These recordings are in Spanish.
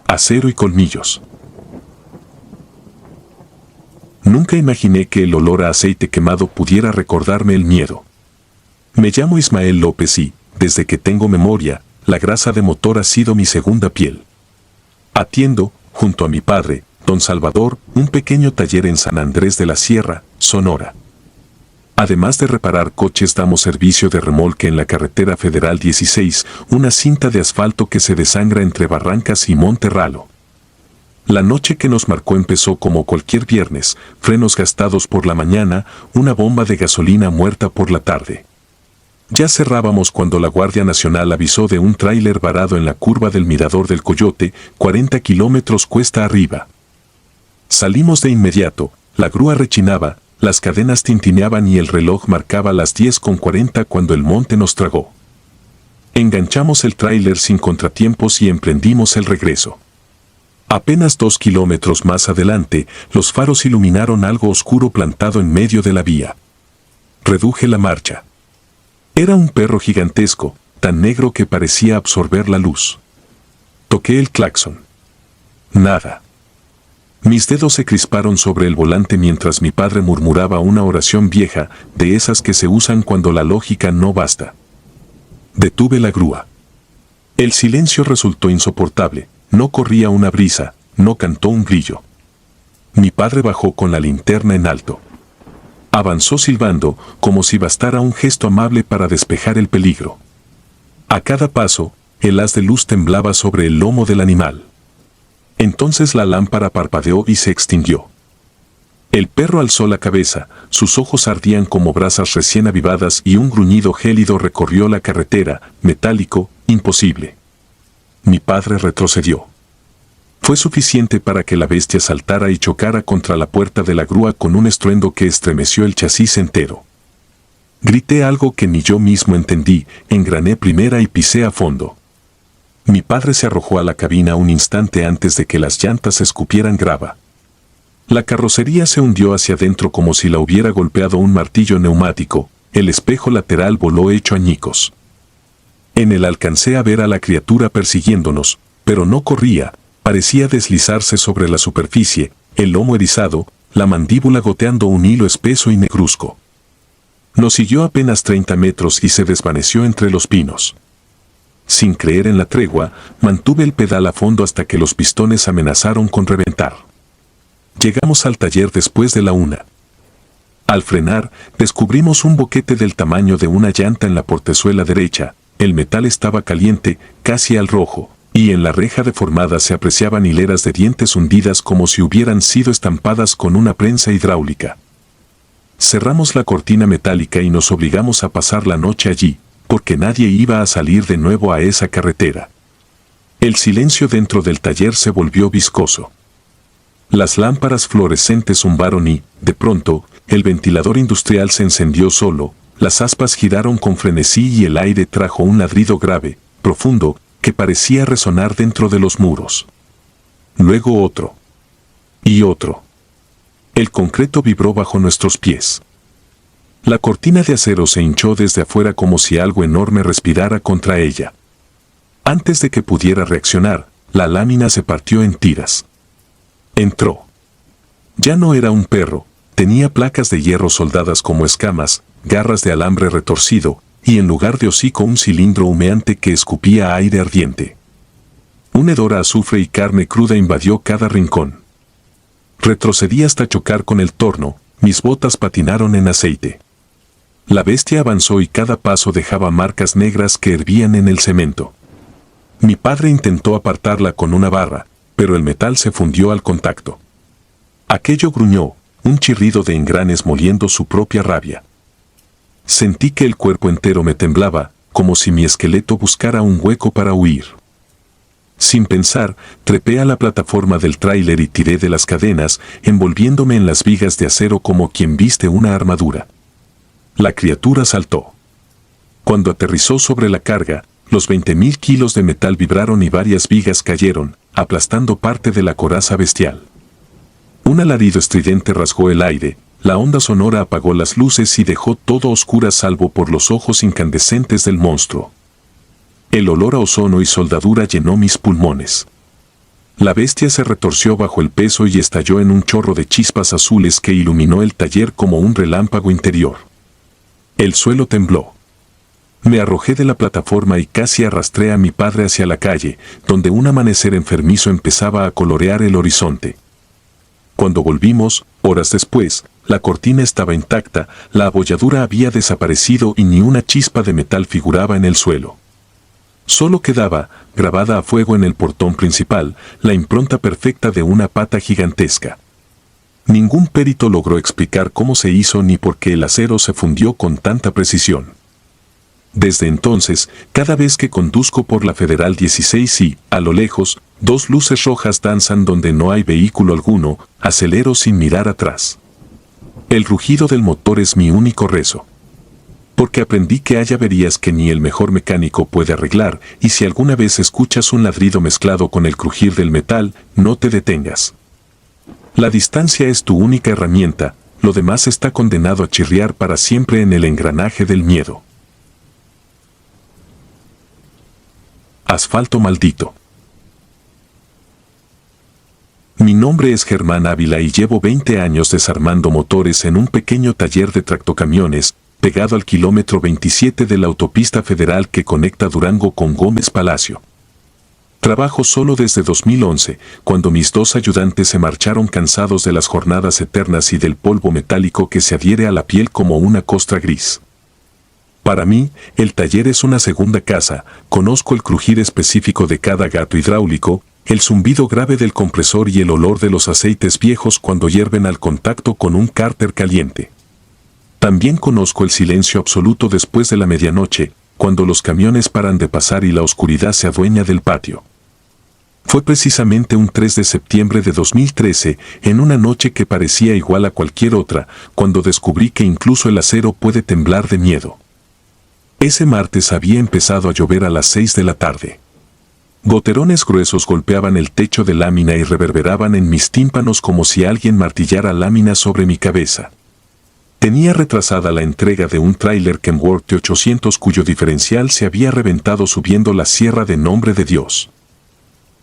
acero y colmillos. Nunca imaginé que el olor a aceite quemado pudiera recordarme el miedo. Me llamo Ismael López y, desde que tengo memoria, la grasa de motor ha sido mi segunda piel. Atiendo, junto a mi padre, don Salvador, un pequeño taller en San Andrés de la Sierra, Sonora. Además de reparar coches, damos servicio de remolque en la carretera Federal 16, una cinta de asfalto que se desangra entre Barrancas y Monte Ralo. La noche que nos marcó empezó como cualquier viernes, frenos gastados por la mañana, una bomba de gasolina muerta por la tarde. Ya cerrábamos cuando la Guardia Nacional avisó de un tráiler varado en la curva del Mirador del Coyote, 40 kilómetros cuesta arriba. Salimos de inmediato, la grúa rechinaba, las cadenas tintineaban y el reloj marcaba las 10:40 cuando el monte nos tragó. Enganchamos el tráiler sin contratiempos y emprendimos el regreso. Apenas 2 kilómetros más adelante, los faros iluminaron algo oscuro plantado en medio de la vía. Reduje la marcha. Era un perro gigantesco, tan negro que parecía absorber la luz. Toqué el claxon. Nada. Mis dedos se crisparon sobre el volante mientras mi padre murmuraba una oración vieja, de esas que se usan cuando la lógica no basta. Detuve la grúa. El silencio resultó insoportable, no corría una brisa, no cantó un grillo. Mi padre bajó con la linterna en alto. Avanzó silbando, como si bastara un gesto amable para despejar el peligro. A cada paso, el haz de luz temblaba sobre el lomo del animal. Entonces la lámpara parpadeó y se extinguió. El perro alzó la cabeza, sus ojos ardían como brasas recién avivadas y un gruñido gélido recorrió la carretera, metálico, imposible. Mi padre retrocedió. Fue suficiente para que la bestia saltara y chocara contra la puerta de la grúa con un estruendo que estremeció el chasis entero. Grité algo que ni yo mismo entendí, engrané primera y pisé a fondo. Mi padre se arrojó a la cabina un instante antes de que las llantas escupieran grava. La carrocería se hundió hacia adentro como si la hubiera golpeado un martillo neumático, el espejo lateral voló hecho añicos. En él alcancé a ver a la criatura persiguiéndonos, pero no corría, parecía deslizarse sobre la superficie, el lomo erizado, la mandíbula goteando un hilo espeso y negruzco. Nos siguió apenas 30 metros y se desvaneció entre los pinos. Sin creer en la tregua, mantuve el pedal a fondo hasta que los pistones amenazaron con reventar. Llegamos al taller después de la 1. Al frenar, descubrimos un boquete del tamaño de una llanta en la portezuela derecha, el metal estaba caliente, casi al rojo, y en la reja deformada se apreciaban hileras de dientes hundidas como si hubieran sido estampadas con una prensa hidráulica. Cerramos la cortina metálica y nos obligamos a pasar la noche allí, porque nadie iba a salir de nuevo a esa carretera. El silencio dentro del taller se volvió viscoso. Las lámparas fluorescentes zumbaron y, de pronto, el ventilador industrial se encendió solo, las aspas giraron con frenesí y el aire trajo un ladrido grave, profundo, que parecía resonar dentro de los muros. Luego otro. Y otro. El concreto vibró bajo nuestros pies. La cortina de acero se hinchó desde afuera como si algo enorme respirara contra ella. Antes de que pudiera reaccionar, la lámina se partió en tiras. Entró. Ya no era un perro, tenía placas de hierro soldadas como escamas, garras de alambre retorcido, y en lugar de hocico un cilindro humeante que escupía aire ardiente. Un hedor a azufre y carne cruda invadió cada rincón. Retrocedí hasta chocar con el torno, mis botas patinaron en aceite. La bestia avanzó y cada paso dejaba marcas negras que hervían en el cemento. Mi padre intentó apartarla con una barra, pero el metal se fundió al contacto. Aquello gruñó, un chirrido de engranes moliendo su propia rabia. Sentí que el cuerpo entero me temblaba, como si mi esqueleto buscara un hueco para huir. Sin pensar, trepé a la plataforma del tráiler y tiré de las cadenas, envolviéndome en las vigas de acero como quien viste una armadura. La criatura saltó. Cuando aterrizó sobre la carga, los 20.000 kilos de metal vibraron y varias vigas cayeron, aplastando parte de la coraza bestial. Un alarido estridente rasgó el aire, la onda sonora apagó las luces y dejó todo oscuro salvo por los ojos incandescentes del monstruo. El olor a ozono y soldadura llenó mis pulmones. La bestia se retorció bajo el peso y estalló en un chorro de chispas azules que iluminó el taller como un relámpago interior. El suelo tembló. Me arrojé de la plataforma y casi arrastré a mi padre hacia la calle, donde un amanecer enfermizo empezaba a colorear el horizonte. Cuando volvimos, horas después, la cortina estaba intacta, la abolladura había desaparecido y ni una chispa de metal figuraba en el suelo. Solo quedaba, grabada a fuego en el portón principal, la impronta perfecta de una pata gigantesca. Ningún perito logró explicar cómo se hizo ni por qué el acero se fundió con tanta precisión. Desde entonces, cada vez que conduzco por la Federal 16 y, a lo lejos, dos luces rojas danzan donde no hay vehículo alguno, acelero sin mirar atrás. El rugido del motor es mi único rezo. Porque aprendí que hay averías que ni el mejor mecánico puede arreglar, y si alguna vez escuchas un ladrido mezclado con el crujir del metal, no te detengas. La distancia es tu única herramienta, lo demás está condenado a chirriar para siempre en el engranaje del miedo. Asfalto maldito. Mi nombre es Germán Ávila y llevo 20 años desarmando motores en un pequeño taller de tractocamiones, pegado al kilómetro 27 de la autopista federal que conecta Durango con Gómez Palacio. Trabajo solo desde 2011, cuando mis dos ayudantes se marcharon cansados de las jornadas eternas y del polvo metálico que se adhiere a la piel como una costra gris. Para mí, el taller es una segunda casa, conozco el crujir específico de cada gato hidráulico, el zumbido grave del compresor y el olor de los aceites viejos cuando hierven al contacto con un cárter caliente. También conozco el silencio absoluto después de la medianoche, cuando los camiones paran de pasar y la oscuridad se adueña del patio. Fue precisamente un 3 de septiembre de 2013, en una noche que parecía igual a cualquier otra, cuando descubrí que incluso el acero puede temblar de miedo. Ese martes había empezado a llover a las 6 de la tarde. Goterones gruesos golpeaban el techo de lámina y reverberaban en mis tímpanos como si alguien martillara lámina sobre mi cabeza. Tenía retrasada la entrega de un tráiler Kenworth T800 cuyo diferencial se había reventado subiendo la sierra de Nombre de Dios.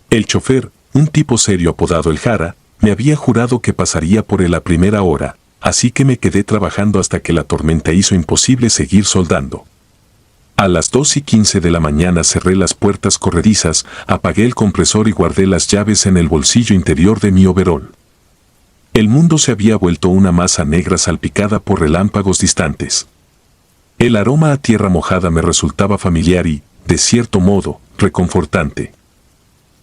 El chofer, un tipo serio apodado El Jara, me había jurado que pasaría por él a primera hora, así que me quedé trabajando hasta que la tormenta hizo imposible seguir soldando. A las 2:15 de la mañana cerré las puertas corredizas, apagué el compresor y guardé las llaves en el bolsillo interior de mi overol. El mundo se había vuelto una masa negra salpicada por relámpagos distantes. El aroma a tierra mojada me resultaba familiar y, de cierto modo, reconfortante.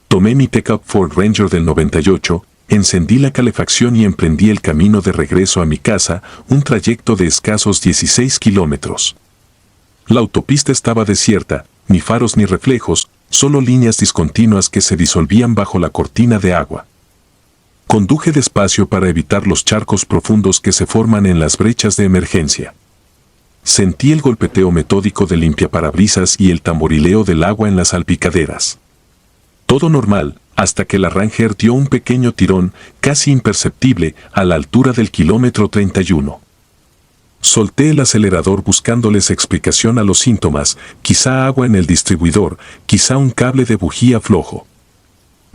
Tomé mi pickup Ford Ranger del 98, encendí la calefacción y emprendí el camino de regreso a mi casa, un trayecto de escasos 16 kilómetros. La autopista estaba desierta, ni faros ni reflejos, solo líneas discontinuas que se disolvían bajo la cortina de agua. Conduje despacio para evitar los charcos profundos que se forman en las brechas de emergencia. Sentí el golpeteo metódico del limpiaparabrisas y el tamborileo del agua en las salpicaderas. Todo normal, hasta que la Ranger dio un pequeño tirón, casi imperceptible, a la altura del kilómetro 31. Solté el acelerador buscándoles explicación a los síntomas, quizá agua en el distribuidor, quizá un cable de bujía flojo.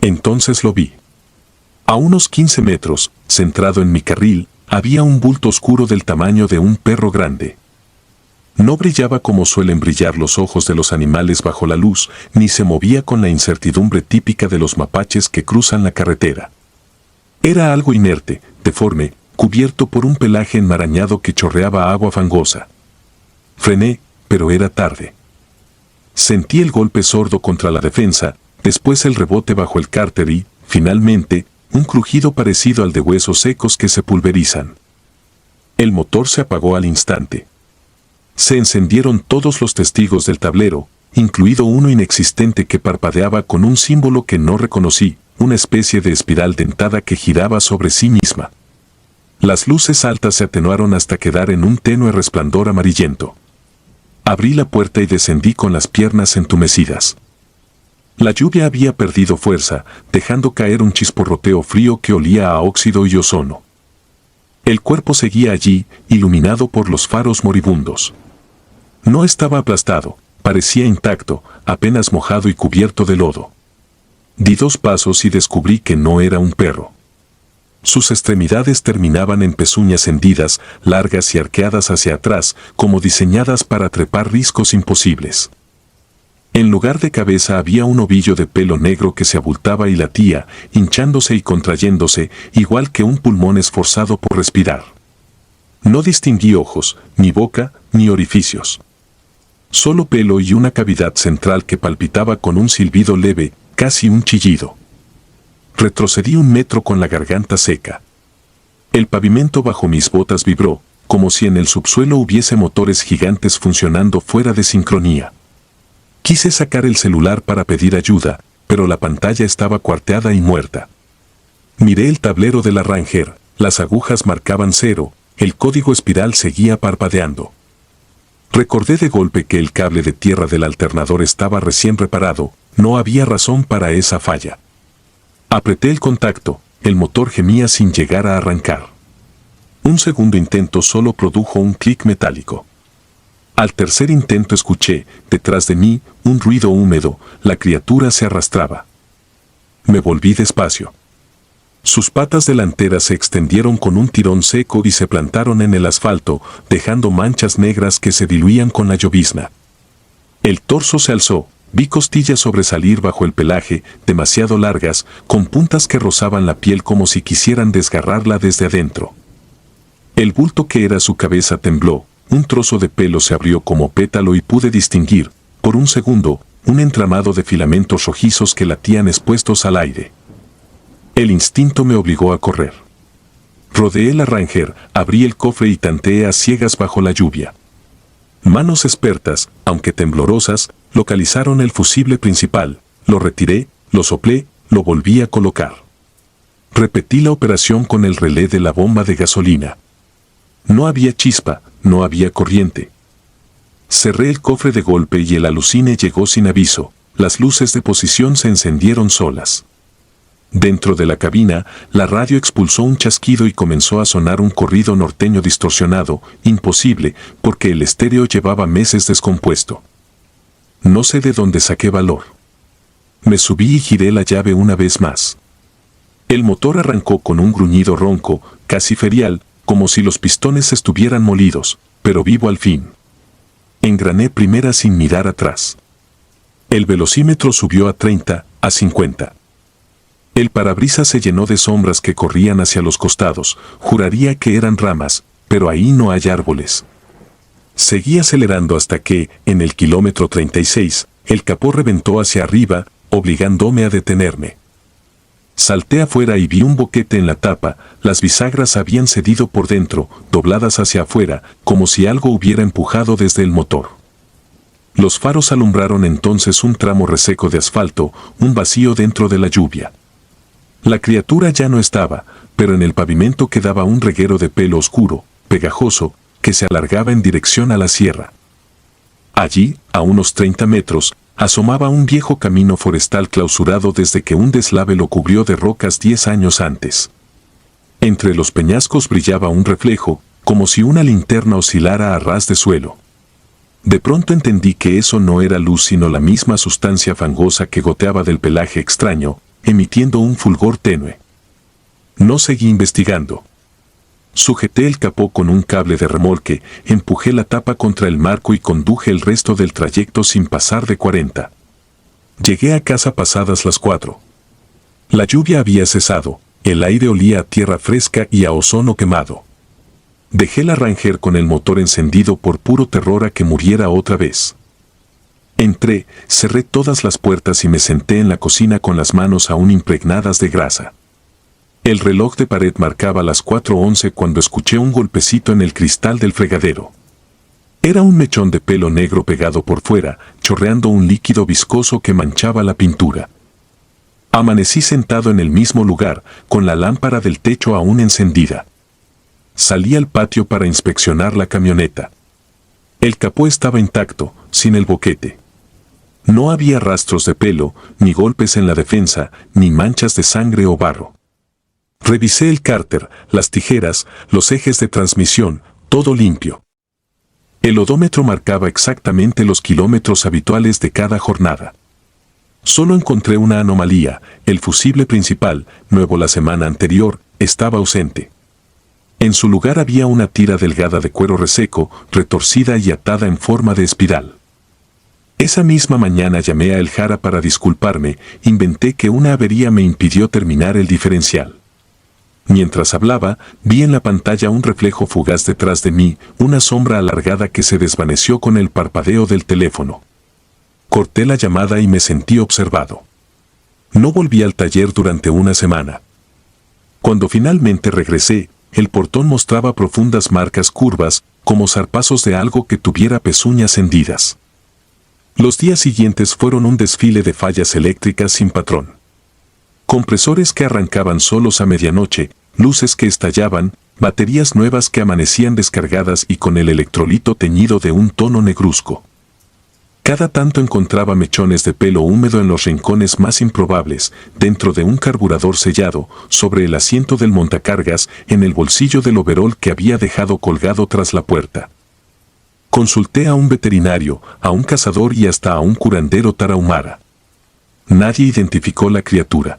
Entonces lo vi. A unos 15 metros, centrado en mi carril, había un bulto oscuro del tamaño de un perro grande. No brillaba como suelen brillar los ojos de los animales bajo la luz, ni se movía con la incertidumbre típica de los mapaches que cruzan la carretera. Era algo inerte, deforme, cubierto por un pelaje enmarañado que chorreaba agua fangosa. Frené, pero era tarde. Sentí el golpe sordo contra la defensa, después el rebote bajo el cárter y, finalmente, un crujido parecido al de huesos secos que se pulverizan. El motor se apagó al instante. Se encendieron todos los testigos del tablero, incluido uno inexistente que parpadeaba con un símbolo que no reconocí, una especie de espiral dentada que giraba sobre sí misma. Las luces altas se atenuaron hasta quedar en un tenue resplandor amarillento. Abrí la puerta y descendí con las piernas entumecidas. La lluvia había perdido fuerza, dejando caer un chisporroteo frío que olía a óxido y ozono. El cuerpo seguía allí, iluminado por los faros moribundos. No estaba aplastado, parecía intacto, apenas mojado y cubierto de lodo. Di 2 pasos y descubrí que no era un perro. Sus extremidades terminaban en pezuñas hendidas, largas y arqueadas hacia atrás, como diseñadas para trepar riscos imposibles. En lugar de cabeza había un ovillo de pelo negro que se abultaba y latía, hinchándose y contrayéndose, igual que un pulmón esforzado por respirar. No distinguí ojos, ni boca, ni orificios. Solo pelo y una cavidad central que palpitaba con un silbido leve, casi un chillido. Retrocedí 1 metro con la garganta seca. El pavimento bajo mis botas vibró, como si en el subsuelo hubiese motores gigantes funcionando fuera de sincronía. Quise sacar el celular para pedir ayuda, pero la pantalla estaba cuarteada y muerta. Miré el tablero de la Ranger, las agujas marcaban 0, el código espiral seguía parpadeando. Recordé de golpe que el cable de tierra del alternador estaba recién reparado, no había razón para esa falla. Apreté el contacto, el motor gemía sin llegar a arrancar. Un segundo intento solo produjo un clic metálico. Al tercer intento escuché, detrás de mí, un ruido húmedo, la criatura se arrastraba. Me volví despacio. Sus patas delanteras se extendieron con un tirón seco y se plantaron en el asfalto, dejando manchas negras que se diluían con la llovizna. El torso se alzó, vi costillas sobresalir bajo el pelaje, demasiado largas, con puntas que rozaban la piel como si quisieran desgarrarla desde adentro. El bulto que era su cabeza tembló, un trozo de pelo se abrió como pétalo y pude distinguir, por un segundo, un entramado de filamentos rojizos que latían expuestos al aire. El instinto me obligó a correr. Rodeé la Ranger, abrí el cofre y tanteé a ciegas bajo la lluvia. Manos expertas, aunque temblorosas, localizaron el fusible principal, lo retiré, lo soplé, lo volví a colocar. Repetí la operación con el relé de la bomba de gasolina. No había chispa, no había corriente. Cerré el cofre de golpe y el alucine llegó sin aviso, las luces de posición se encendieron solas. Dentro de la cabina, la radio expulsó un chasquido y comenzó a sonar un corrido norteño distorsionado, imposible, porque el estéreo llevaba meses descompuesto. No sé de dónde saqué valor. Me subí y giré la llave una vez más. El motor arrancó con un gruñido ronco, casi ferial, como si los pistones estuvieran molidos, pero vivo al fin. Engrané primera sin mirar atrás. El velocímetro subió a 30, a 50. El parabrisas se llenó de sombras que corrían hacia los costados, juraría que eran ramas, pero ahí no hay árboles. Seguí acelerando hasta que, en el kilómetro 36, el capó reventó hacia arriba, obligándome a detenerme. Salté afuera y vi un boquete en la tapa, las bisagras habían cedido por dentro, dobladas hacia afuera, como si algo hubiera empujado desde el motor. Los faros alumbraron entonces un tramo reseco de asfalto, un vacío dentro de la lluvia. La criatura ya no estaba, pero en el pavimento quedaba un reguero de pelo oscuro, pegajoso, que se alargaba en dirección a la sierra. Allí, a unos 30 metros, asomaba un viejo camino forestal clausurado desde que un deslave lo cubrió de rocas 10 años antes. Entre los peñascos brillaba un reflejo, como si una linterna oscilara a ras de suelo. De pronto entendí que eso no era luz sino la misma sustancia fangosa que goteaba del pelaje extraño, emitiendo un fulgor tenue. No seguí investigando. Sujeté el capó con un cable de remolque, empujé la tapa contra el marco y conduje el resto del trayecto sin pasar de 40. Llegué a casa pasadas las 4. La lluvia había cesado, el aire olía a tierra fresca y a ozono quemado. Dejé la Ranger con el motor encendido por puro terror a que muriera otra vez. Entré, cerré todas las puertas y me senté en la cocina con las manos aún impregnadas de grasa. El reloj de pared marcaba las 4:11 cuando escuché un golpecito en el cristal del fregadero. Era un mechón de pelo negro pegado por fuera, chorreando un líquido viscoso que manchaba la pintura. Amanecí sentado en el mismo lugar, con la lámpara del techo aún encendida. Salí al patio para inspeccionar la camioneta. El capó estaba intacto, sin el boquete. No había rastros de pelo, ni golpes en la defensa, ni manchas de sangre o barro. Revisé el cárter, las tijeras, los ejes de transmisión, todo limpio. El odómetro marcaba exactamente los kilómetros habituales de cada jornada. Solo encontré una anomalía: el fusible principal, nuevo la semana anterior, estaba ausente. En su lugar había una tira delgada de cuero reseco, retorcida y atada en forma de espiral. Esa misma mañana llamé a El Jara para disculparme. Inventé que una avería me impidió terminar el diferencial. Mientras hablaba, vi en la pantalla un reflejo fugaz detrás de mí, una sombra alargada que se desvaneció con el parpadeo del teléfono. Corté la llamada y me sentí observado. No volví al taller durante una semana. Cuando finalmente regresé, el portón mostraba profundas marcas curvas, como zarpazos de algo que tuviera pezuñas hendidas. Los días siguientes fueron un desfile de fallas eléctricas sin patrón. Compresores que arrancaban solos a medianoche, luces que estallaban, baterías nuevas que amanecían descargadas y con el electrolito teñido de un tono negruzco. Cada tanto encontraba mechones de pelo húmedo en los rincones más improbables, dentro de un carburador sellado, sobre el asiento del montacargas, en el bolsillo del overol que había dejado colgado tras la puerta. Consulté a un veterinario, a un cazador y hasta a un curandero tarahumara. Nadie identificó la criatura.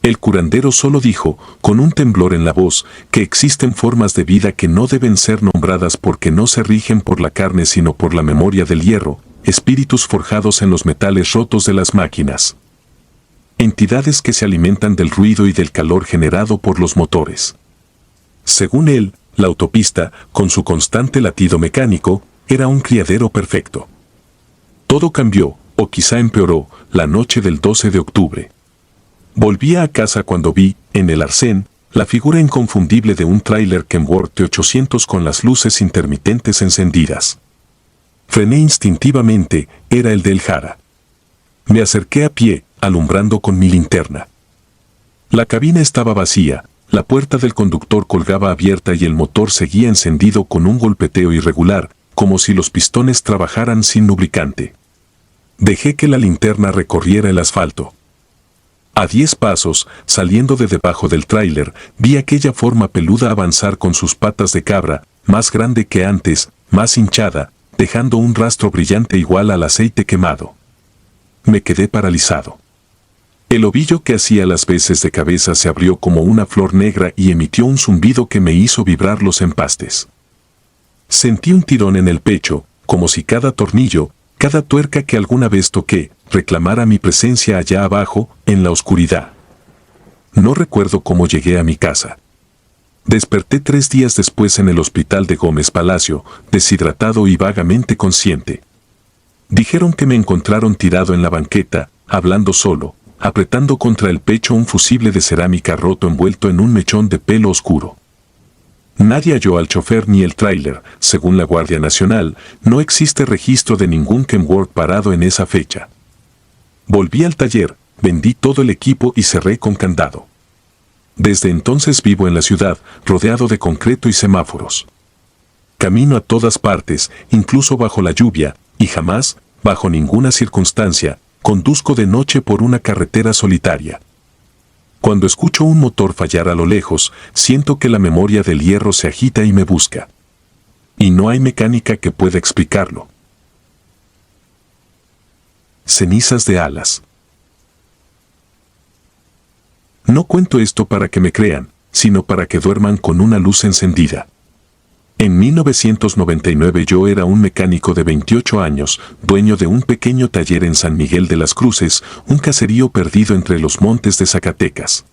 El curandero solo dijo, con un temblor en la voz, que existen formas de vida que no deben ser nombradas porque no se rigen por la carne sino por la memoria del hierro, espíritus forjados en los metales rotos de las máquinas. Entidades que se alimentan del ruido y del calor generado por los motores. Según él, la autopista, con su constante latido mecánico, era un criadero perfecto. Todo cambió, o quizá empeoró, la noche del 12 de octubre. Volvía a casa cuando vi, en el arcén, la figura inconfundible de un tráiler Kenworth T800 con las luces intermitentes encendidas. Frené instintivamente, era el de El Jara. Me acerqué a pie, alumbrando con mi linterna. La cabina estaba vacía, la puerta del conductor colgaba abierta y el motor seguía encendido con un golpeteo irregular, como si los pistones trabajaran sin lubricante. Dejé que la linterna recorriera el asfalto. A 10 pasos, saliendo de debajo del tráiler, vi aquella forma peluda avanzar con sus patas de cabra, más grande que antes, más hinchada, dejando un rastro brillante igual al aceite quemado. Me quedé paralizado. El ovillo que hacía las veces de cabeza se abrió como una flor negra y emitió un zumbido que me hizo vibrar los empastes. Sentí un tirón en el pecho, como si cada tornillo, cada tuerca que alguna vez toqué, reclamara mi presencia allá abajo, en la oscuridad. No recuerdo cómo llegué a mi casa. Desperté 3 días después en el hospital de Gómez Palacio, deshidratado y vagamente consciente. Dijeron que me encontraron tirado en la banqueta, hablando solo, apretando contra el pecho un fusible de cerámica roto envuelto en un mechón de pelo oscuro. Nadie halló al chofer ni el tráiler. Según la Guardia Nacional, no existe registro de ningún Kenworth parado en esa fecha. Volví al taller, vendí todo el equipo y cerré con candado. Desde entonces vivo en la ciudad, rodeado de concreto y semáforos. Camino a todas partes, incluso bajo la lluvia, y jamás, bajo ninguna circunstancia, conduzco de noche por una carretera solitaria. Cuando escucho un motor fallar a lo lejos, siento que la memoria del hierro se agita y me busca. Y no hay mecánica que pueda explicarlo. Cenizas de alas. No cuento esto para que me crean, sino para que duerman con una luz encendida. En 1999 yo era un mecánico de 28 años, dueño de un pequeño taller en San Miguel de las Cruces, un caserío perdido entre los montes de Zacatecas.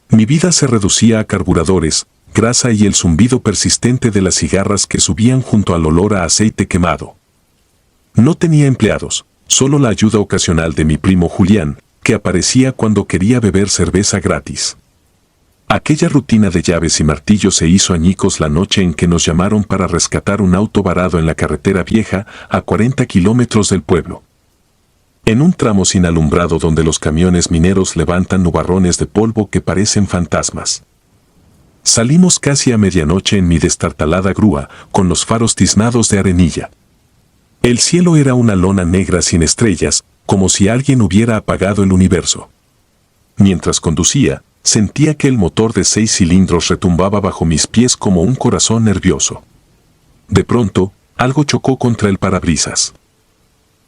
Mi vida se reducía a carburadores, grasa y el zumbido persistente de las cigarras que subían junto al olor a aceite quemado. No tenía empleados, solo la ayuda ocasional de mi primo Julián, que aparecía cuando quería beber cerveza gratis. Aquella rutina de llaves y martillos se hizo añicos la noche en que nos llamaron para rescatar un auto varado en la carretera vieja, a 40 kilómetros del pueblo. En un tramo sin alumbrado donde los camiones mineros levantan nubarrones de polvo que parecen fantasmas. Salimos casi a medianoche en mi destartalada grúa, con los faros tiznados de arenilla. El cielo era una lona negra sin estrellas, como si alguien hubiera apagado el universo. Mientras conducía, sentía que el motor de 6 cilindros retumbaba bajo mis pies como un corazón nervioso. De pronto, algo chocó contra el parabrisas.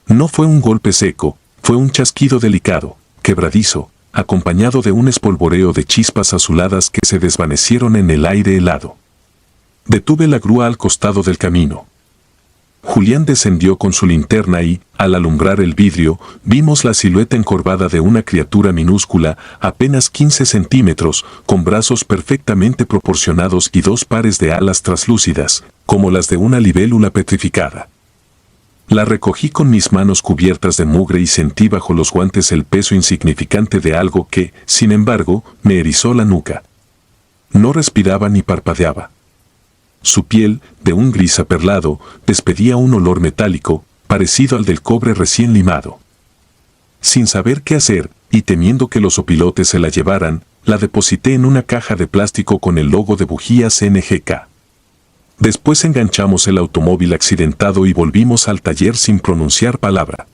No fue un golpe seco, Fue un chasquido delicado, quebradizo, acompañado de un espolvoreo de chispas azuladas que se desvanecieron en el aire helado. Detuve la grúa al costado del camino. Julián descendió con su linterna y, al alumbrar el vidrio, vimos la silueta encorvada de una criatura minúscula, apenas 15 centímetros, con brazos perfectamente proporcionados y 2 pares de alas traslúcidas, como las de una libélula petrificada. La recogí con mis manos cubiertas de mugre y sentí bajo los guantes el peso insignificante de algo que, sin embargo, me erizó la nuca. No respiraba ni parpadeaba. Su piel, de un gris aperlado, despedía un olor metálico, parecido al del cobre recién limado. Sin saber qué hacer, y temiendo que los opilotes se la llevaran, la deposité en una caja de plástico con el logo de bujías NGK. Después enganchamos el automóvil accidentado y volvimos al taller sin pronunciar palabra.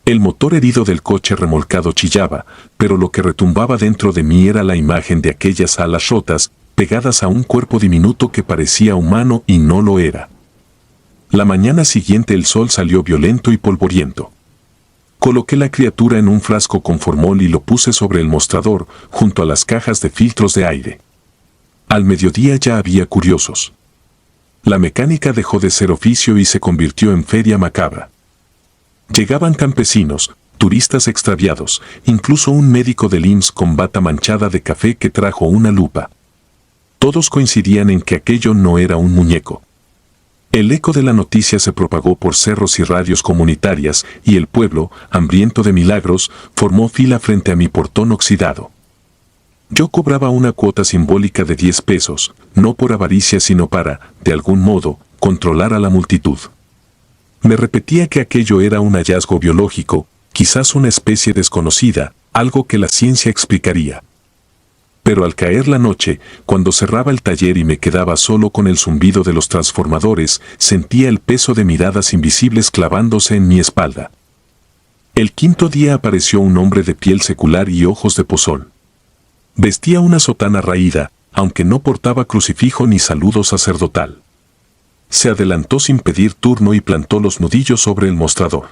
El motor herido del coche remolcado chillaba, pero lo que retumbaba dentro de mí era la imagen de aquellas alas rotas, pegadas a un cuerpo diminuto que parecía humano y no lo era. La mañana siguiente el sol salió violento y polvoriento. Coloqué la criatura en un frasco con formol y lo puse sobre el mostrador, junto a las cajas de filtros de aire. Al mediodía ya había curiosos. La mecánica dejó de ser oficio y se convirtió en feria macabra. Llegaban campesinos, turistas extraviados, incluso un médico del IMSS con bata manchada de café que trajo una lupa. Todos coincidían en que aquello no era un muñeco. El eco de la noticia se propagó por cerros y radios comunitarias y el pueblo, hambriento de milagros, formó fila frente a mi portón oxidado. Yo cobraba una cuota simbólica de 10 pesos, no por avaricia sino para, de algún modo, controlar a la multitud. Me repetía que aquello era un hallazgo biológico, quizás una especie desconocida, algo que la ciencia explicaría. Pero al caer la noche, cuando cerraba el taller y me quedaba solo con el zumbido de los transformadores, sentía el peso de miradas invisibles clavándose en mi espalda. El quinto día apareció un hombre de piel secular y ojos de pozón. Vestía una sotana raída, aunque no portaba crucifijo ni saludo sacerdotal. Se adelantó sin pedir turno y plantó los nudillos sobre el mostrador.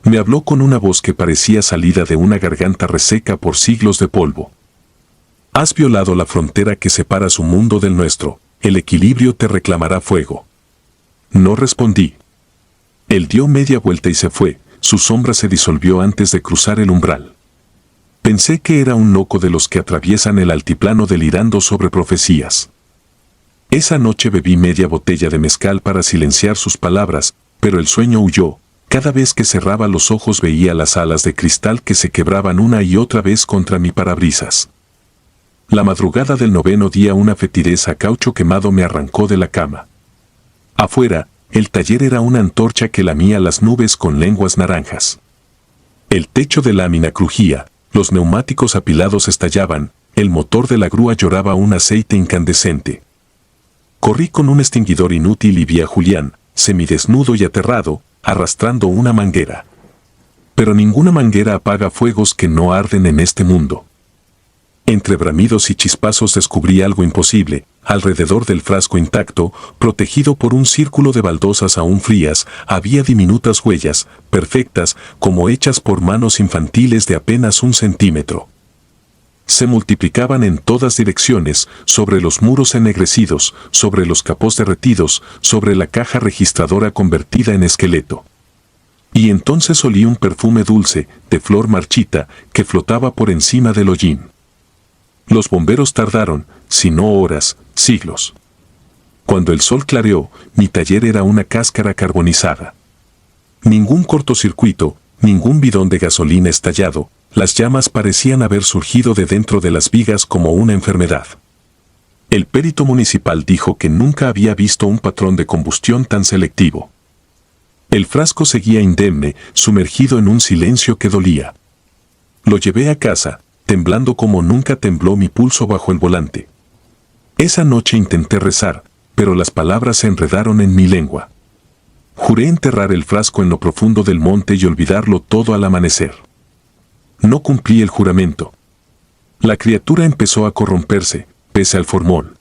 Me habló con una voz que parecía salida de una garganta reseca por siglos de polvo. Has violado la frontera que separa su mundo del nuestro, el equilibrio te reclamará fuego. No respondí. Él dio media vuelta y se fue, su sombra se disolvió antes de cruzar el umbral. Pensé que era un loco de los que atraviesan el altiplano delirando sobre profecías. Esa noche bebí media botella de mezcal para silenciar sus palabras, pero el sueño huyó. Cada vez que cerraba los ojos veía las alas de cristal que se quebraban una y otra vez contra mi parabrisas. La madrugada del 9º día una fetidez a caucho quemado me arrancó de la cama. Afuera, el taller era una antorcha que lamía las nubes con lenguas naranjas. El techo de lámina crujía, los neumáticos apilados estallaban, el motor de la grúa lloraba un aceite incandescente. Corrí con un extinguidor inútil y vi a Julián, semidesnudo y aterrado, arrastrando una manguera. Pero ninguna manguera apaga fuegos que no arden en este mundo. Entre bramidos y chispazos descubrí algo imposible. Alrededor del frasco intacto, protegido por un círculo de baldosas aún frías, había diminutas huellas, perfectas, como hechas por manos infantiles de apenas 1 centímetro. Se multiplicaban en todas direcciones, sobre los muros ennegrecidos, sobre los capós derretidos, sobre la caja registradora convertida en esqueleto. Y entonces olí un perfume dulce, de flor marchita, que flotaba por encima del hollín. Los bomberos tardaron, si no horas, siglos. Cuando el sol clareó, mi taller era una cáscara carbonizada. Ningún cortocircuito, ningún bidón de gasolina estallado, las llamas parecían haber surgido de dentro de las vigas como una enfermedad. El perito municipal dijo que nunca había visto un patrón de combustión tan selectivo. El frasco seguía indemne, sumergido en un silencio que dolía. Lo llevé a casa, temblando como nunca tembló mi pulso bajo el volante. Esa noche intenté rezar, pero las palabras se enredaron en mi lengua. Juré enterrar el frasco en lo profundo del monte y olvidarlo todo al amanecer. No cumplí el juramento. La criatura empezó a corromperse, pese al formol.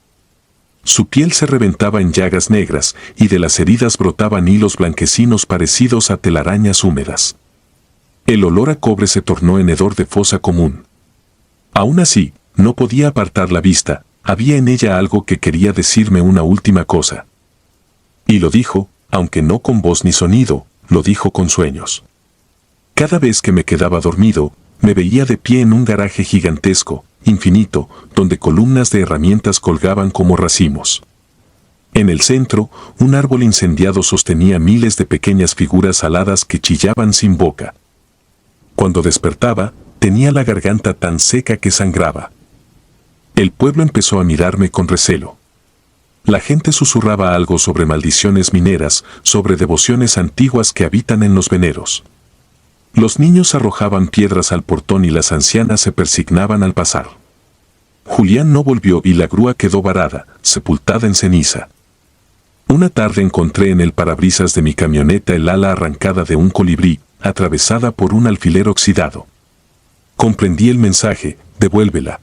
Su piel se reventaba en llagas negras, y de las heridas brotaban hilos blanquecinos parecidos a telarañas húmedas. El olor a cobre se tornó en hedor de fosa común. Aún así, no podía apartar la vista, había en ella algo que quería decirme una última cosa. Y lo dijo, aunque no con voz ni sonido, lo dijo con sueños. Cada vez que me quedaba dormido, me veía de pie en un garaje gigantesco, infinito, donde columnas de herramientas colgaban como racimos. En el centro, un árbol incendiado sostenía miles de pequeñas figuras aladas que chillaban sin boca. Cuando despertaba, tenía la garganta tan seca que sangraba. El pueblo empezó a mirarme con recelo. La gente susurraba algo sobre maldiciones mineras, sobre devociones antiguas que habitan en los veneros. Los niños arrojaban piedras al portón y las ancianas se persignaban al pasar. Julián no volvió y la grúa quedó varada, sepultada en ceniza. Una tarde encontré en el parabrisas de mi camioneta el ala arrancada de un colibrí, atravesada por un alfiler oxidado. Comprendí el mensaje, devuélvela.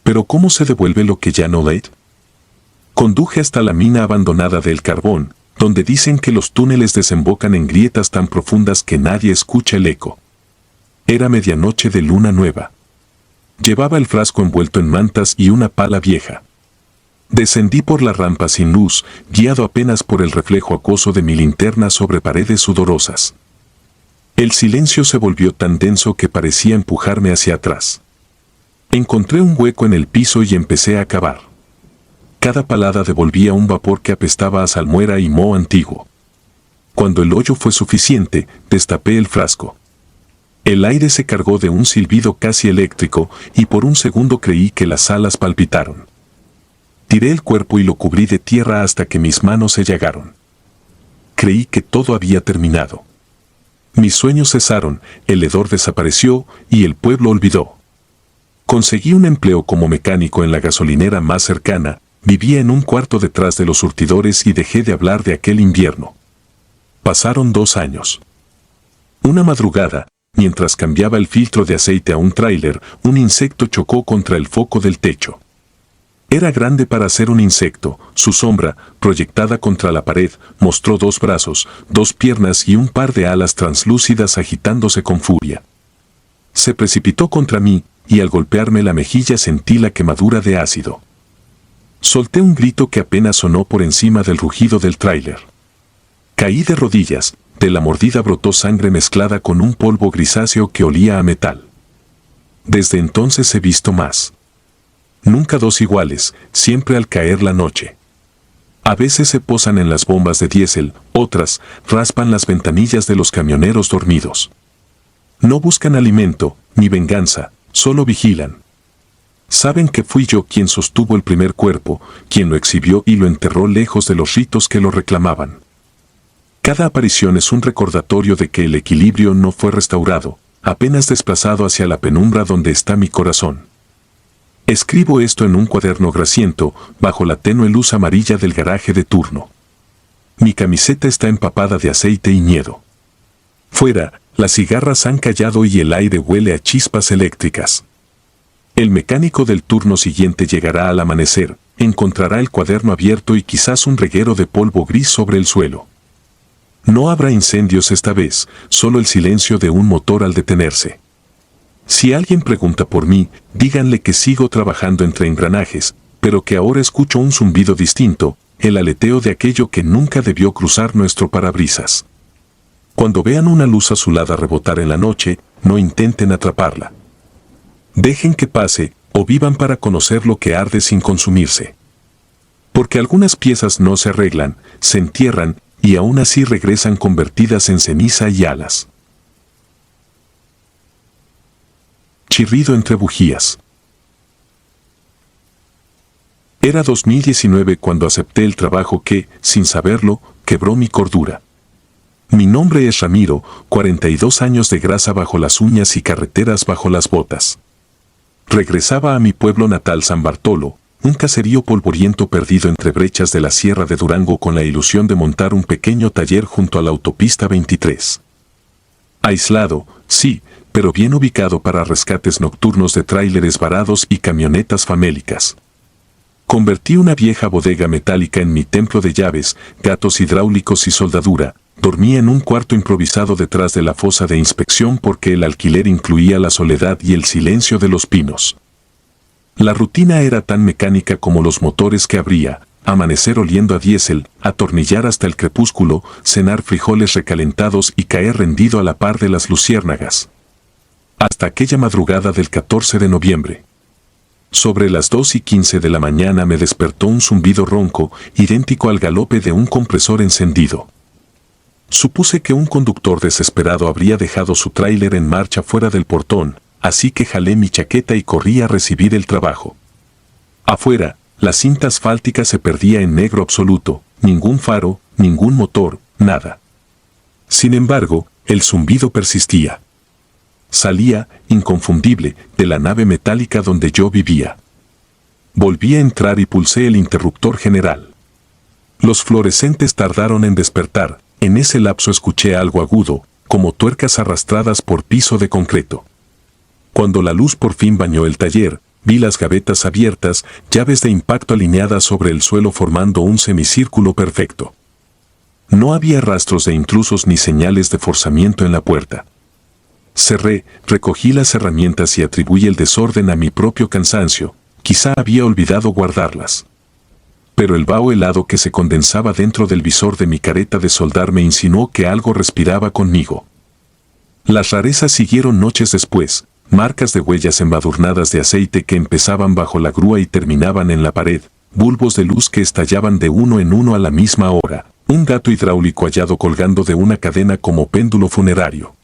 Pero ¿cómo se devuelve lo que ya no es? Conduje hasta la mina abandonada del carbón, donde dicen que los túneles desembocan en grietas tan profundas que nadie escucha el eco. Era medianoche de luna nueva. Llevaba el frasco envuelto en mantas y una pala vieja. Descendí por la rampa sin luz, guiado apenas por el reflejo acoso de mi linterna sobre paredes sudorosas. El silencio se volvió tan denso que parecía empujarme hacia atrás. Encontré un hueco en el piso y empecé a cavar. Cada palada devolvía un vapor que apestaba a salmuera y moho antiguo. Cuando el hoyo fue suficiente, destapé el frasco. El aire se cargó de un silbido casi eléctrico y por un segundo creí que las alas palpitaron. Tiré el cuerpo y lo cubrí de tierra hasta que mis manos se llagaron. Creí que todo había terminado. Mis sueños cesaron, el hedor desapareció y el pueblo olvidó. Conseguí un empleo como mecánico en la gasolinera más cercana, vivía en un cuarto detrás de los surtidores y dejé de hablar de aquel invierno. Pasaron 2 años. Una madrugada, mientras cambiaba el filtro de aceite a un tráiler, un insecto chocó contra el foco del techo. Era grande para ser un insecto, su sombra, proyectada contra la pared, mostró 2 brazos, 2 piernas y un par de alas translúcidas agitándose con furia. Se precipitó contra mí, y al golpearme la mejilla sentí la quemadura de ácido. Solté un grito que apenas sonó por encima del rugido del tráiler. Caí de rodillas, de la mordida brotó sangre mezclada con un polvo grisáceo que olía a metal. Desde entonces he visto más. Nunca 2 iguales, siempre al caer la noche. A veces se posan en las bombas de diésel, otras raspan las ventanillas de los camioneros dormidos. No buscan alimento, ni venganza, solo vigilan. Saben que fui yo quien sostuvo el primer cuerpo, quien lo exhibió y lo enterró lejos de los ritos que lo reclamaban. Cada aparición es un recordatorio de que el equilibrio no fue restaurado, apenas desplazado hacia la penumbra donde está mi corazón. Escribo esto en un cuaderno grasiento, bajo la tenue luz amarilla del garaje de turno. Mi camiseta está empapada de aceite y miedo. Fuera, las cigarras han callado y el aire huele a chispas eléctricas. El mecánico del turno siguiente llegará al amanecer, encontrará el cuaderno abierto y quizás un reguero de polvo gris sobre el suelo. No habrá incendios esta vez, solo el silencio de un motor al detenerse. Si alguien pregunta por mí, díganle que sigo trabajando entre engranajes, pero que ahora escucho un zumbido distinto, el aleteo de aquello que nunca debió cruzar nuestro parabrisas. Cuando vean una luz azulada rebotar en la noche, no intenten atraparla. Dejen que pase, o vivan para conocer lo que arde sin consumirse. Porque algunas piezas no se arreglan, se entierran, y aún así regresan convertidas en ceniza y alas. Chirrido entre bujías. Era 2019 cuando acepté el trabajo que, sin saberlo, quebró mi cordura. Mi nombre es Ramiro, 42 años de grasa bajo las uñas y carreteras bajo las botas. Regresaba a mi pueblo natal San Bartolo, un caserío polvoriento perdido entre brechas de la Sierra de Durango con la ilusión de montar un pequeño taller junto a la autopista 23. Aislado, sí, pero bien ubicado para rescates nocturnos de tráileres varados y camionetas famélicas. Convertí una vieja bodega metálica en mi templo de llaves, gatos hidráulicos y soldadura, Dormí en un cuarto improvisado detrás de la fosa de inspección porque el alquiler incluía la soledad y el silencio de los pinos. La rutina era tan mecánica como los motores que abría, amanecer oliendo a diésel, atornillar hasta el crepúsculo, cenar frijoles recalentados y caer rendido a la par de las luciérnagas. Hasta aquella madrugada del 14 de noviembre. Sobre las 2:15 de la mañana me despertó un zumbido ronco, idéntico al galope de un compresor encendido. Supuse que un conductor desesperado habría dejado su tráiler en marcha fuera del portón, así que jalé mi chaqueta y corrí a recibir el trabajo. Afuera, la cinta asfáltica se perdía en negro absoluto, ningún faro, ningún motor, nada. Sin embargo, el zumbido persistía. Salía, inconfundible, de la nave metálica donde yo vivía. Volví a entrar y pulsé el interruptor general. Los fluorescentes tardaron en despertar. En ese lapso escuché algo agudo, como tuercas arrastradas por piso de concreto. Cuando la luz por fin bañó el taller, vi las gavetas abiertas, llaves de impacto alineadas sobre el suelo formando un semicírculo perfecto. No había rastros de intrusos ni señales de forzamiento en la puerta. Cerré, recogí las herramientas y atribuí el desorden a mi propio cansancio, quizá había olvidado guardarlas. Pero el vaho helado que se condensaba dentro del visor de mi careta de soldar me insinuó que algo respiraba conmigo. Las rarezas siguieron noches después, marcas de huellas embadurnadas de aceite que empezaban bajo la grúa y terminaban en la pared, bulbos de luz que estallaban de uno en uno a la misma hora, un gato hidráulico hallado colgando de una cadena como péndulo funerario.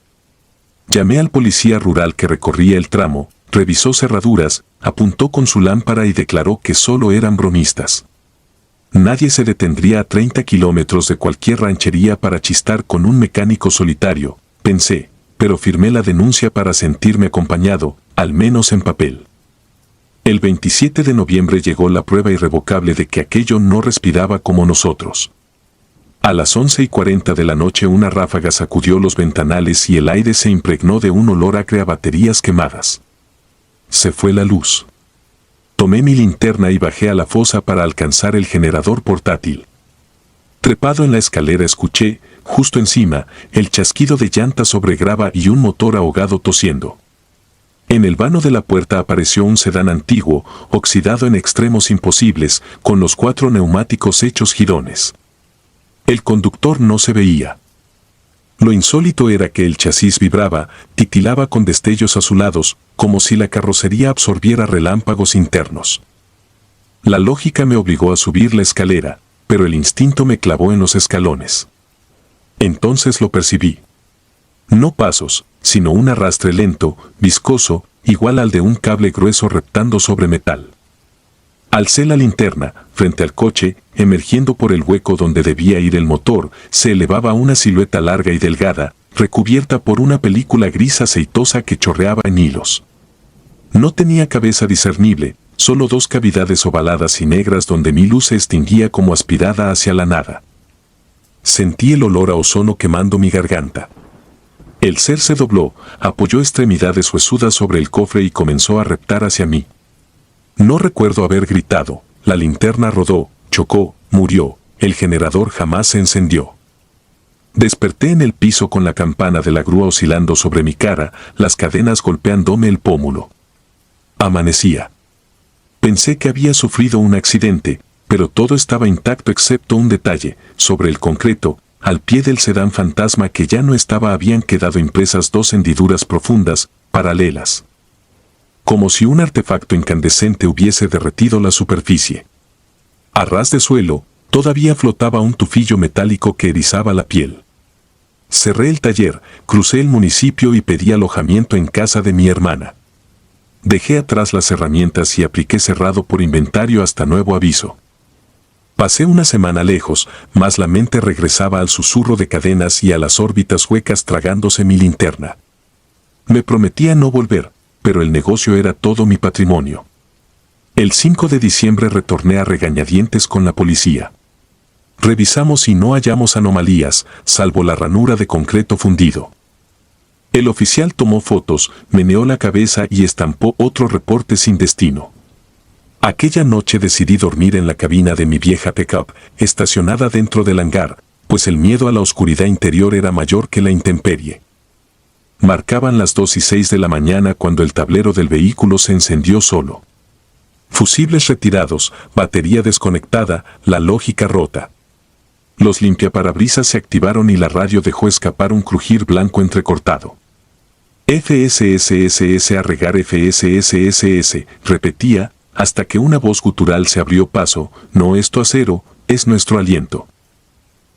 Llamé al policía rural que recorría el tramo, revisó cerraduras, apuntó con su lámpara y declaró que solo eran bromistas. Nadie se detendría a 30 kilómetros de cualquier ranchería para chistar con un mecánico solitario, pensé, pero firmé la denuncia para sentirme acompañado, al menos en papel. El 27 de noviembre llegó la prueba irrevocable de que aquello no respiraba como nosotros. A las 11:40 de la noche una ráfaga sacudió los ventanales y el aire se impregnó de un olor acre a baterías quemadas. Se fue la luz. Tomé mi linterna y bajé a la fosa para alcanzar el generador portátil. Trepado en la escalera escuché, justo encima, el chasquido de llantas sobre grava y un motor ahogado tosiendo. En el vano de la puerta apareció un sedán antiguo, oxidado en extremos imposibles, con los 4 neumáticos hechos jirones. El conductor no se veía. Lo insólito era que el chasis vibraba, titilaba con destellos azulados, como si la carrocería absorbiera relámpagos internos. La lógica me obligó a subir la escalera, pero el instinto me clavó en los escalones. Entonces lo percibí. No pasos, sino un arrastre lento, viscoso, igual al de un cable grueso reptando sobre metal. Alcé la linterna, frente al coche, emergiendo por el hueco donde debía ir el motor, se elevaba una silueta larga y delgada, recubierta por una película gris aceitosa que chorreaba en hilos. No tenía cabeza discernible, solo 2 cavidades ovaladas y negras donde mi luz se extinguía como aspirada hacia la nada. Sentí el olor a ozono quemando mi garganta. El ser se dobló, apoyó extremidades huesudas sobre el cofre y comenzó a reptar hacia mí. No recuerdo haber gritado, la linterna rodó, chocó, murió, el generador jamás se encendió. Desperté en el piso con la campana de la grúa oscilando sobre mi cara, las cadenas golpeándome el pómulo. Amanecía. Pensé que había sufrido un accidente, pero todo estaba intacto excepto un detalle, sobre el concreto, al pie del sedán fantasma que ya no estaba habían quedado impresas 2 hendiduras profundas, paralelas. Como si un artefacto incandescente hubiese derretido la superficie. A ras de suelo, todavía flotaba un tufillo metálico que erizaba la piel. Cerré el taller, crucé el municipio y pedí alojamiento en casa de mi hermana. Dejé atrás las herramientas y apliqué cerrado por inventario hasta nuevo aviso. Pasé una semana lejos, mas la mente regresaba al susurro de cadenas y a las órbitas huecas tragándose mi linterna. Me prometía no volver, pero el negocio era todo mi patrimonio. El 5 de diciembre retorné a regañadientes con la policía. Revisamos y no hallamos anomalías, salvo la ranura de concreto fundido. El oficial tomó fotos, meneó la cabeza y estampó otro reporte sin destino. Aquella noche decidí dormir en la cabina de mi vieja pickup, estacionada dentro del hangar, pues el miedo a la oscuridad interior era mayor que la intemperie. Marcaban las 2:06 de la mañana cuando el tablero del vehículo se encendió solo. Fusibles retirados, batería desconectada, la lógica rota. Los limpiaparabrisas se activaron y la radio dejó escapar un crujir blanco entrecortado. FSSSS a regar FSSSS, repetía, hasta que una voz gutural se abrió paso, no es tu acero, es nuestro aliento.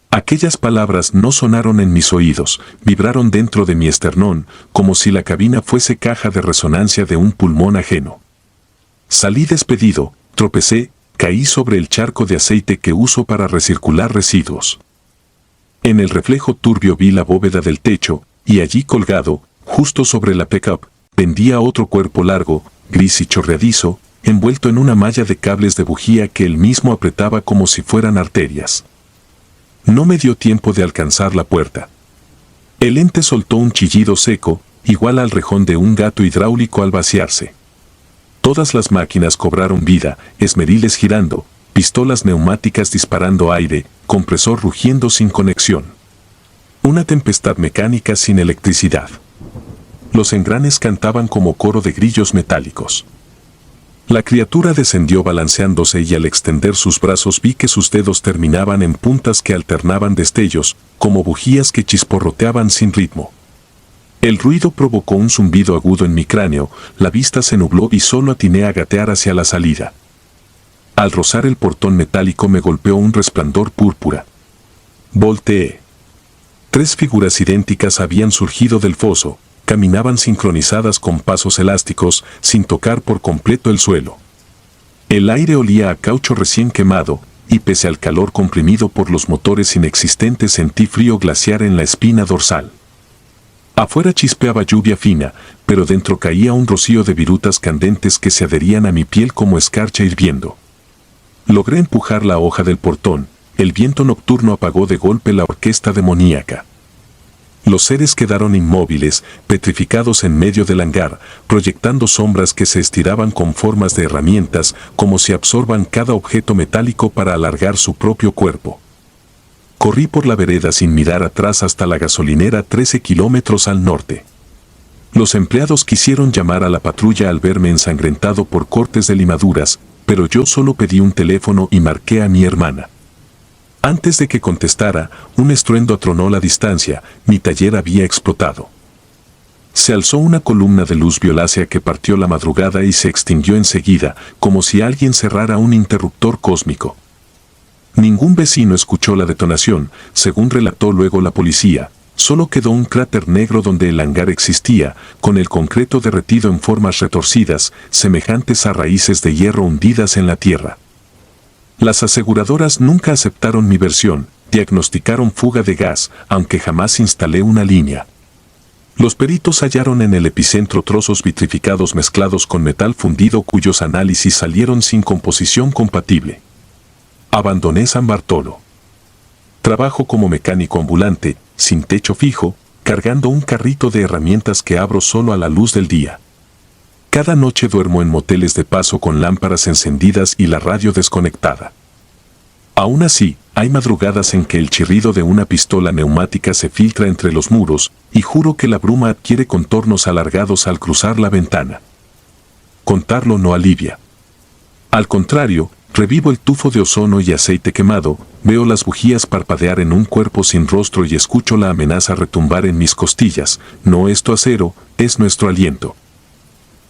Aquellas palabras no sonaron en mis oídos, vibraron dentro de mi esternón, como si la cabina fuese caja de resonancia de un pulmón ajeno. Salí despedido, tropecé, caí sobre el charco de aceite que uso para recircular residuos. En el reflejo turbio vi la bóveda del techo, y allí colgado, justo sobre la pickup, pendía otro cuerpo largo, gris y chorreadizo, envuelto en una malla de cables de bujía que él mismo apretaba como si fueran arterias. No me dio tiempo de alcanzar la puerta. El ente soltó un chillido seco, igual al rejón de un gato hidráulico al vaciarse. Todas las máquinas cobraron vida, esmeriles girando, pistolas neumáticas disparando aire, compresor rugiendo sin conexión. Una tempestad mecánica sin electricidad. Los engranes cantaban como coro de grillos metálicos. La criatura descendió balanceándose y al extender sus brazos vi que sus dedos terminaban en puntas que alternaban destellos, como bujías que chisporroteaban sin ritmo. El ruido provocó un zumbido agudo en mi cráneo, la vista se nubló y solo atiné a gatear hacia la salida. Al rozar el portón metálico me golpeó un resplandor púrpura. Volteé. 3 figuras idénticas habían surgido del foso, caminaban sincronizadas con pasos elásticos, sin tocar por completo el suelo. El aire olía a caucho recién quemado, y pese al calor comprimido por los motores inexistentes sentí frío glaciar en la espina dorsal. Afuera chispeaba lluvia fina, pero dentro caía un rocío de virutas candentes que se adherían a mi piel como escarcha hirviendo. Logré empujar la hoja del portón, el viento nocturno apagó de golpe la orquesta demoníaca. Los seres quedaron inmóviles, petrificados en medio del hangar, proyectando sombras que se estiraban con formas de herramientas, como si absorban cada objeto metálico para alargar su propio cuerpo. Corrí por la vereda sin mirar atrás hasta la gasolinera 13 kilómetros al norte. Los empleados quisieron llamar a la patrulla al verme ensangrentado por cortes de limaduras, pero yo solo pedí un teléfono y marqué a mi hermana. Antes de que contestara, un estruendo atronó la distancia, mi taller había explotado. Se alzó una columna de luz violácea que partió la madrugada y se extinguió enseguida, como si alguien cerrara un interruptor cósmico. Ningún vecino escuchó la detonación, según relató luego la policía. Solo quedó un cráter negro donde el hangar existía, con el concreto derretido en formas retorcidas, semejantes a raíces de hierro hundidas en la tierra. Las aseguradoras nunca aceptaron mi versión, diagnosticaron fuga de gas, aunque jamás instalé una línea. Los peritos hallaron en el epicentro trozos vitrificados mezclados con metal fundido cuyos análisis salieron sin composición compatible. Abandoné San Bartolo. Trabajo como mecánico ambulante, sin techo fijo, cargando un carrito de herramientas que abro solo a la luz del día. Cada noche duermo en moteles de paso con lámparas encendidas y la radio desconectada. Aún así, hay madrugadas en que el chirrido de una pistola neumática se filtra entre los muros, y juro que la bruma adquiere contornos alargados al cruzar la ventana. Contarlo no alivia. Al contrario, revivo el tufo de ozono y aceite quemado, veo las bujías parpadear en un cuerpo sin rostro y escucho la amenaza retumbar en mis costillas, no es tu acero, es nuestro aliento.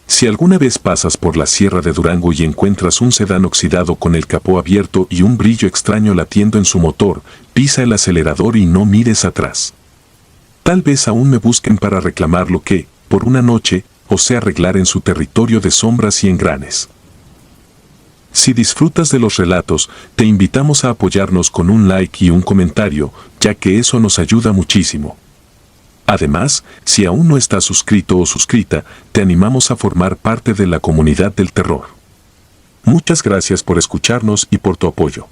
Si alguna vez pasas por la Sierra de Durango y encuentras un sedán oxidado con el capó abierto y un brillo extraño latiendo en su motor, pisa el acelerador y no mires atrás. Tal vez aún me busquen para reclamar lo que, por una noche, osé arreglar en su territorio de sombras y engranes. Si disfrutas de los relatos, te invitamos a apoyarnos con un like y un comentario, ya que eso nos ayuda muchísimo. Además, si aún no estás suscrito o suscrita, te animamos a formar parte de la comunidad del terror. Muchas gracias por escucharnos y por tu apoyo.